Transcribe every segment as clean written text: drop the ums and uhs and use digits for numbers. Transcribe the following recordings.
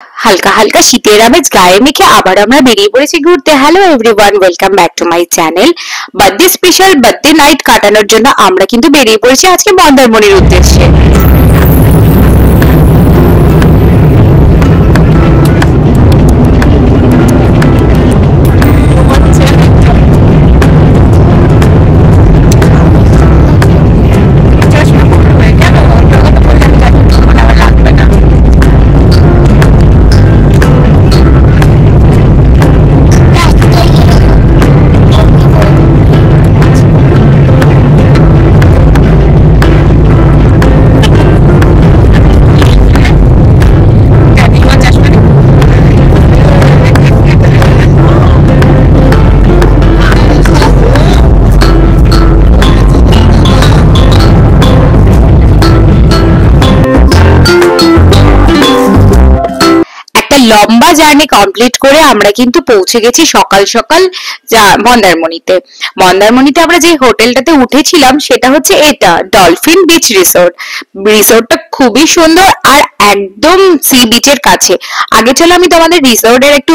হালকা হালকা শীতের আমেজ গায়ে মেখে আবার আমরা বেরিয়ে পড়েছি ঘুরতে। Hello everyone, welcome back to my channel. Birthday special birthday night কাটানোর জন্য আমরা কিন্তু বেরিয়ে পড়েছি আজকে মন্দারমণির উদ্দেশ্যে। লম্বা জার্নি কমপ্লিট করে আমরা কিন্তু পৌঁছে গেছি সকাল সকাল মন্দারমণিতে। মন্দারমণিতে আমরা যে হোটেলটাতে উঠেছিলাম সেটা হচ্ছে এটা ডলফিন বিচ রিসোর্ট। রিসোর্টটা খুবই সুন্দর আর একদম সি বিচের কাছে। আগে চলো আমি তোমাদের রিসোর্টের একটু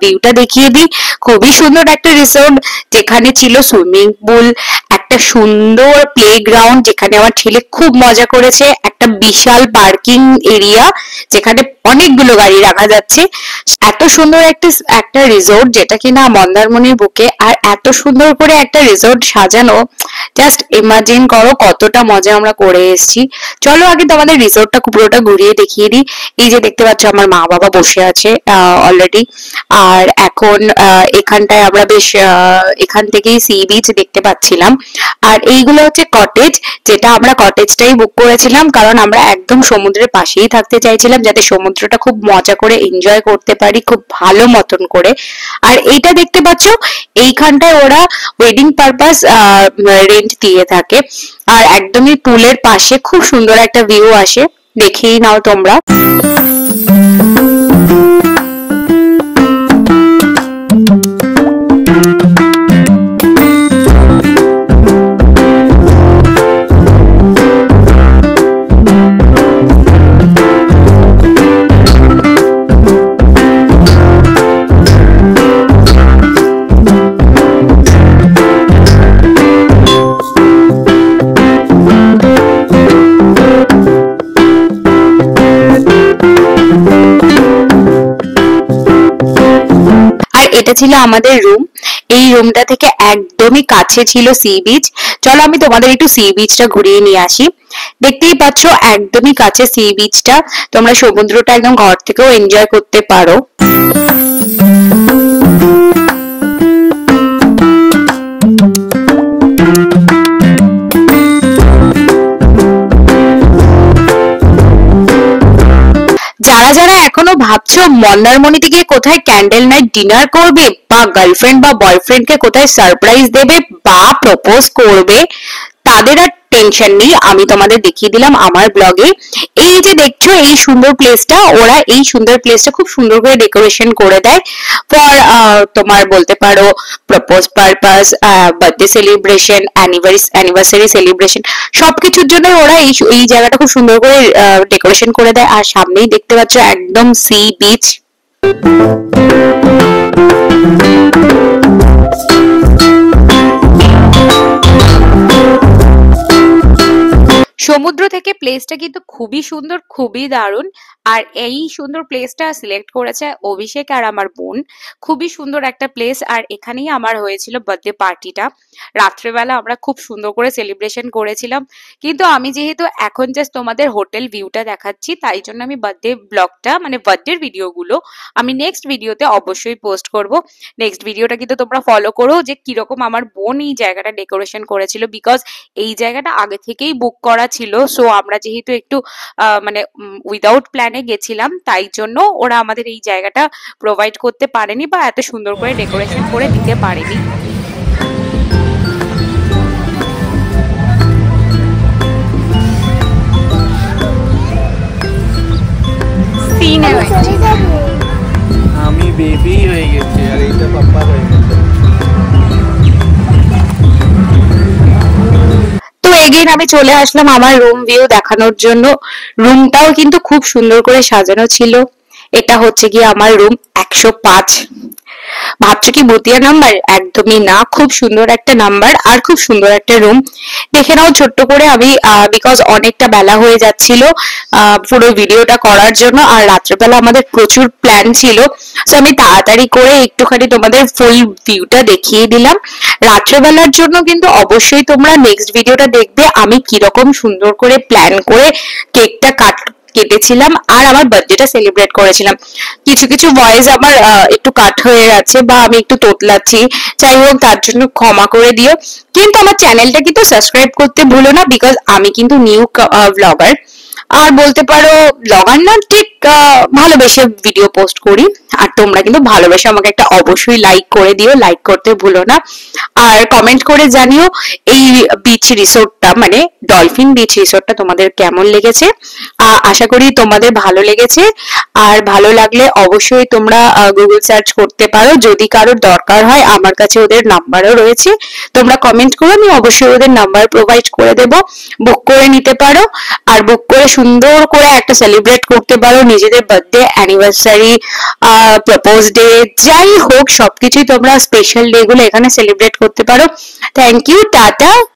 ভিউটা দেখিয়ে দিই। খুবই সুন্দর একটা রিসোর্ট, যেখানে ছিল সুইমিং পুল, একটা সুন্দর প্লেগ্রাউন্ড যেখানে আমার ছেলে খুব মজা করেছে, একটা বিশাল পার্কিং এরিয়া যেখানে অনেকগুলো গাড়ি রাখা যাচ্ছে। এত সুন্দর একটা রিসোর্ট যেটা কিনা মন্দারমণির বুকে, আর এত সুন্দর করে একটা রিসোর্ট সাজানো, জাস্ট ইমাজিন করো কতটা মজা আমরা করে এসেছি। চলো আগে তোমাদের রিসোর্টটা পুরোটা ঘুরিয়ে দেখিয়ে দিই। এই যে দেখতে পাচ্ছ আমার মা বাবা বসে আছে অলরেডি, আর এখন এখানটায় আমরা বেশ এখান থেকেই সি বিচ দেখতে পাচ্ছিলাম। আর এইগুলো হচ্ছে কটেজ, যেটা আমরা কটেজটাই বুক করেছিলাম কারণ আমরা একদম সমুদ্রের পাশেই থাকতে চাইছিলাম, যাতে সমুদ্রটা খুব মজা করে এনজয় করতে পারি খুব ভালো মতন করে। আর এইটা দেখতে পাচ্ছ, এইখানটায় ওরা ওয়েডিং পারপাস রেন্ট দিয়ে থাকে, আর একদমই পুলের পাশে খুব সুন্দর একটা ভিউ আসে, দেখেই নাও তোমরা। এটা ছিল আমাদের রুম। এই রুমটা থেকে একদমই কাছে ছিল সি বিচ। চলো আমি তোমাদের একটু সি বিচটা ঘুরিয়ে নিয়ে আসি। দেখতেই পাচ্ছ একদমই কাছে সি বিচটা, তোমরা সমুদ্রটা একদম ঘর থেকেও এনজয় করতে পারো। যারা যারা এখনো ভাবছো মন্দারমণিতে গিয়ে কোথায় ক্যান্ডেল নাইট ডিনার করবে, বা গার্লফ্রেন্ড বা বয়ফ্রেন্ডকে কোথায় সারপ্রাইজ দেবে বা প্রপোজ করবে, তাদের আর টেনশন নেই। আমি তোমাদের দেখিয়ে দিলাম আমার ব্লগে। এই যে দেখছো এই সুন্দর প্লেসটা, ওরা এই সুন্দর প্লেসটা খুব সুন্দর করে ডেকোরেশন করে দেয় ফর তোমার বলতে পারো propose purpose, birthday celebration, anniversary celebration, সবকিছুর জন্য ওরা এই জায়গাটা খুব সুন্দর করে ডেকোরেশন করে দেয়। আর সামনেই দেখতে পাচ্ছ একদম সি বিচ। সমুদ্র থেকে প্লেসটা কিন্তু খুবই সুন্দর, খুবই দারুণ। আর এই সুন্দর প্লেসটা সিলেক্ট করেছে অভিষেক আর আমার বোন। খুবই সুন্দর একটা প্লেস, আর এখানেই আমার হয়েছিল বার্থডে পার্টিটা। রাত্রেবেলা আমরা খুব সুন্দর করে সেলিব্রেশন করেছিলাম। কিন্তু আমি যেহেতু এখন জাস্ট তোমাদের হোটেল ভিউটা দেখাচ্ছি, তাই জন্য আমি বার্থডে ব্লগটা মানে বার্থডের ভিডিওগুলো আমি নেক্সট ভিডিওতে অবশ্যই পোস্ট করব। নেক্সট ভিডিওটা কিন্তু তোমরা ফলো করো যে কিরকম আমার বোন এই জায়গাটা ডেকোরেশন করেছিল, বিকজ এই জায়গাটা আগে থেকেই বুক করা ছিল। সো আমরা যেহেতু একটু মানে উইদাউট প্ল্যানে গেছিলাম, তাই জন্য ওরা আমাদের এই জায়গাটা প্রোভাইড করতে পারেনি বা এত সুন্দর করে ডেকোরেশন করে দিতে পারেনি। আমি বেবি হয়ে গেছি আর এটা পাপা হয়ে গেছে। এগেইন আমি চলে আসলাম আমার রুম ভিউ দেখানোর জন্য। রুমটাও কিন্তু খুব সুন্দর করে সাজানো ছিল। এটা হচ্ছে গিয়ে আমার রুম 105। ভাবছো কি ভুতিয়া নাম্বার? একদমই না, খুব সুন্দর একটা নাম্বার আর খুব সুন্দর একটা রুম। দেখে নাও ছোট্ট করে। আমি বিকজ অনেকটা বেলা হয়ে যাচ্ছিল পুরো ভিডিওটা করার জন্য, আর রাত্রেবেলা আমাদের প্রচুর প্ল্যান ছিল, তো আমি তাড়াতাড়ি করে একটুখানি তোমাদের ফুল ভিউটা দেখিয়ে দিলাম। রাত্রেবেলার জন্য কিন্তু অবশ্যই তোমরা নেক্সট ভিডিওটা দেখবে আমি কিরকম সুন্দর করে প্ল্যান করে কেকটা কেটেছিলাম আর আমার বার্থডেটা সেলিব্রেট করেছিলাম। কিছু কিছু ভয়েস আমার একটু কাট হয়ে গেছে বা আমি একটু তোতলাচ্ছি, যাই হোক তার জন্য ক্ষমা করে দিও। কিন্তু আমার চ্যানেলটা কিন্তু সাবস্ক্রাইব করতে ভুলো না, বিকজ আমি কিন্তু নিউ ব্লগার, আর বলতে পারো ব্লগার না ঠিক, ভালোবেসে ভিডিও পোস্ট করি। আর তোমরা কিন্তু ভালোবেসে আমাকে একটা অবশ্যই লাইক করে দিও, লাইক করতে ভুলো না। আর কমেন্ট করে জানিও এই বিচ রিসোর্টটা, মানে ডলফিন বিচ রিসোর্টটা তোমাদের কেমন লেগেছে। আশা করি তোমাদের ভালো লেগেছে। আর ভালো লাগলে অবশ্যই তোমরা গুগল সার্চ করতে পারো, যদি কারোর দরকার হয় আমার কাছে ওদের নাম্বারও রয়েছে, তোমরা কমেন্ট করো, আমি অবশ্যই ওদের নাম্বার প্রোভাইড করে দেব, বুক করে নিতে পারো। আর বুক করে সুন্দর করে একটা সেলিব্রেট করতে পারো নিজেদের বার্থডে, অ্যানিভার্সারি, প্রপোজ ডে, যাই হোক সবকিছুই তোমরা স্পেশাল ডে গুলো এখানে সেলিব্রেট করতে পারো। Thank you, tata.